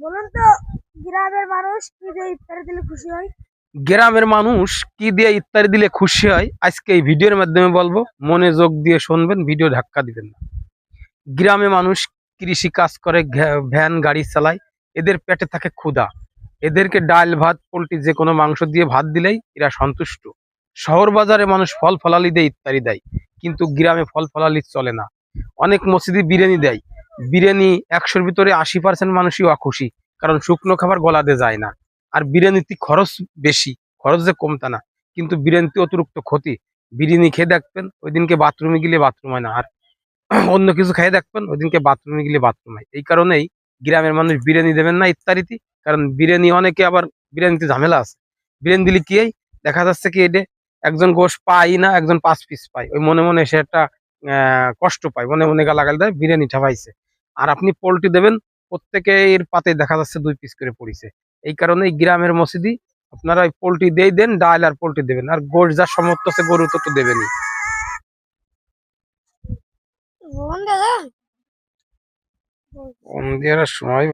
বলুন তো, গ্রামের মানুষ কি দিয়ে ইফতারি দিলে খুশি হয়? গ্রামের মানুষ কি দিয়ে ইফতারি দিলে খুশি হয় আজকে এই ভিডিওর মাধ্যমে বলবো। মনে যোগ দিয়ে শুনবেন, ভিডিও ধাক্কা দিবেন না। গ্রামে মানুষ কৃষি কাজ করে, ভ্যান গাড়ি চালায়, এদের পেটে থাকে ক্ষুধা। এদেরকে ডাল ভাত পোল্ট্রি যে কোনো মাংস দিয়ে ভাত দিলেই এরা সন্তুষ্ট। শহর বাজারে মানুষ ফল ফলালি দিয়ে ইত্যাদি দেয়, কিন্তু গ্রামে ফল ফলালি চলে না। অনেক মসজিদে বিরিয়ানি দেয়, বিরিয়ানি 100-র ভিতরে 80% মানুষই অখুশি, কারণ শুকনো খাবার গলাতে যায় না। আর বিরিয়ানিতে খরচ বেশি, খরচ যে কম তা না, কিন্তু বিরিয়ানিতে অতিরিক্ত ক্ষতি। বিরিয়ানি খেয়ে দেখবেন, ওই দিনকে বাথরুমে গেলে বাথরুম হয় না, আর অন্য কিছু খেয়ে দেখবেন ওইদিনকে বাথরুমে গেলে বাথরুম হয়। এই কারণেই গ্রামের মানুষ বিরিয়ানি দেবেন না ইত্যাদিতে। কারণ বিরিয়ানি অনেকে আবার বিরিয়ানিতে ঝামেলা আছে। বিরিয়ানি দিলে কি হয়, দেখা যাচ্ছে কি এটা একজন গোশ পাই না, একজন 5 পিস পায়, ওই মনে মনে সে একটা কষ্ট পায়, মনে মনে গালাগাল দেয় বিরিয়ানি ঠাপাইছে। আর আপনি পোল্ট্রি দেবেন, প্রত্যেকের পাতে দেখা যাচ্ছে 2 পিস করে পড়িছে। এই কারণে গ্রামের মসজিদে আপনারা ওই পোল্ট্রি দিয়ে দেন, ডাল আর পোল্ট্রি দেবেন, আর গোশ যার সমর্থ আছে গরু তো দেবেনই। বলুন দাদা। সময়